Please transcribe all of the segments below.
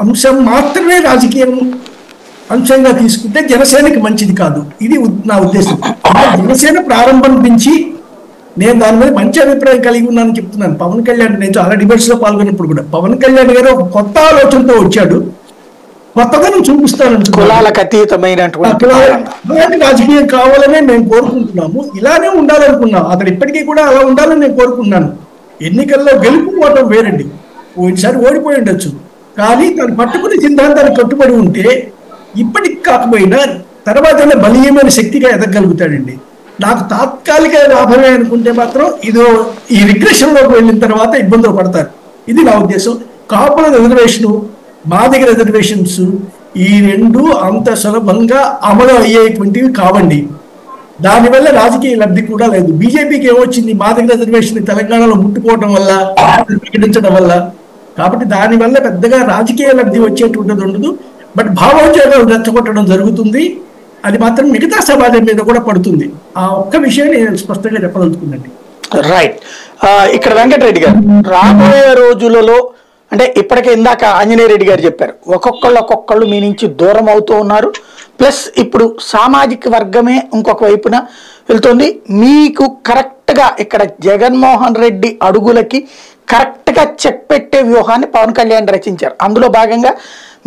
అంశం మాత్రమే రాజకీయం అంశంగా తీసుకుంటే జనసేనకి మంచిది కాదు. ఇది నా ఉద్దేశం. జనసేన ప్రారంభం నుంచి నేను దాని మీద మంచి అభిప్రాయం కలిగి ఉన్నానని చెప్తున్నాను. పవన్ కళ్యాణ్, నేను చాలా డిబేట్స్ లో పాల్గొన్నప్పుడు కూడా పవన్ కళ్యాణ్ గారు ఒక కొత్త ఆలోచనతో వచ్చాడు. కొత్తదనం చూపిస్తాను. కులాలకు అతీతమైనటువంటి రాజకీయం కావాలనే మేము కోరుకుంటున్నాము. ఇలానే ఉండాలనుకున్నాం. అతను ఇప్పటికీ కూడా అలా ఉండాలని నేను కోరుకున్నాను. ఎన్నికల్లో గెలుపుకోవటం వేరండి. ఓసారి ఓడిపోయి ఉండొచ్చు, కానీ తను పట్టుకునే సిద్ధాంతానికి కట్టుబడి ఉంటే ఇప్పటికి కాకపోయినా తర్వాత బలీయమైన శక్తిగా ఎదగలుగుతాడండి. నాకు తాత్కాలిక లాభమే అనుకుంటే మాత్రం ఈ రిగ్రెషన్లోకి వెళ్ళిన తర్వాత ఇబ్బందులు పడతారు. ఇది నా ఉద్దేశం. కాపుల రిజర్వేషను, మాదిగ రిజర్వేషన్స్ ఈ రెండు అంత సులభంగా అమలు అయ్యేటువంటివి కావండి. దానివల్ల రాజకీయ లబ్ధి కూడా లేదు. బీజేపీకి ఏమొచ్చింది? మాదిగ రిజర్వేషన్ తెలంగాణలో ముట్టుకోవడం వల్ల, ప్రకటించడం వల్ల. కాబట్టి దానివల్ల పెద్దగా రాజకీయ లబ్ధి వచ్చేటువంటిది ఉండదు. బట్ భావోద్వేగాలు రెచ్చగొట్టడం జరుగుతుంది. అది మాత్రం మిగతా సమాజం మీద కూడా పడుతుంది. ఆ ఒక్క విషయాన్ని నేను స్పష్టంగా చెప్పదలుచుకుందండి. రైట్. ఇక్కడ వెంకటరెడ్డి గారు, రాబోయే రోజులలో అంటే ఇప్పటికే ఇందాక ఆంజనేయ రెడ్డి గారు చెప్పారు, ఒక్కొక్కళ్ళు మీ నుంచి దూరం అవుతూ ఉన్నారు. ప్లస్ ఇప్పుడు సామాజిక వర్గమే ఇంకొక వైపున వెళ్తుంది. మీకు కరెక్ట్గా ఇక్కడ జగన్మోహన్ రెడ్డి అడుగులకి కరెక్ట్గా చెక్ పెట్టే వ్యూహాన్ని పవన్ కళ్యాణ్ రచించారు. అందులో భాగంగా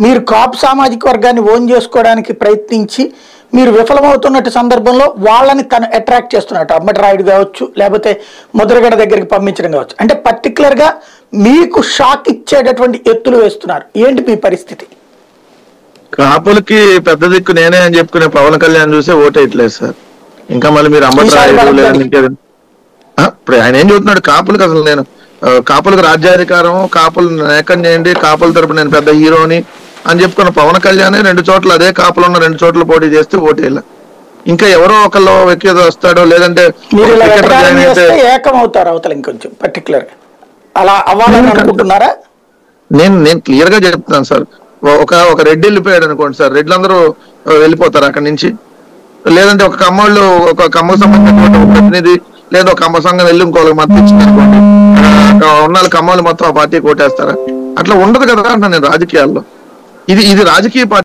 మీరు కాపు సామాజిక వర్గాన్ని ఓన్ చేసుకోవడానికి ప్రయత్నించి మీరు విఫలమవుతున్నట్టు సందర్భంలో వాళ్ళని తను అట్రాక్ట్ చేస్తున్నట్టు అమ్మటి రాయుడు కావచ్చు, లేకపోతే ముద్రగడ దగ్గరికి పంపించడం కావచ్చు. అంటే పర్టికులర్గా మీకు షాక్ ఇచ్చేటటువంటి ఎత్తులు వేస్తున్నారు. ఏంటి మీ పరిస్థితి? కాపులకి పెద్ద దిక్కు నేనే అని చెప్పుకునే పవన్ కళ్యాణ్ చూసే ఓటేయట్లేదు సార్. ఇంకా మళ్ళీ మీరు అమ్మటి రాయుడు లేదని ఇంకేది ఇప్పుడు ఆయన ఏం చెబుతున్నాడు? కాపులకు అసలు నేను కాపులకు రాజ్యాధికారం, కాపులు నేకం చేయండి, కాపుల తరపు నేను పెద్ద హీరోని అని చెప్పుకున్న పవన్ కళ్యాణ్ 2 చోట్ల అదే కాపులు ఉన్న 2 చోట్ల పోటీ చేస్తే ఓటేయాల. ఇంకా ఎవరో ఒకళ్ళు వ్యక్తి వస్తాడో లేదంటే నేను క్లియర్ గా చెప్తున్నాను సార్. ఒక రెడ్డి వెళ్ళిపోయాడు అనుకోండి సార్, రెడ్లందరూ వెళ్ళిపోతారు అక్కడి నుంచి. లేదంటే ఒక కమ్మోళ్ళు, ఒక కమ్మ సంబంధించిన ప్రతినిధి లేదా ఒక కమ్మ సంఘం వెళ్ళి ఇంకోళ్ళకి మద్దతు ఇచ్చింది అనుకోండి, ఉన్న కమ్మోళ్ళు మొత్తం ఆ పార్టీ కోటేస్తారా? అట్లా ఉండదు కదా అంట నేను రాజకీయాల్లో. ఇది రాజకీయ పార్టీ.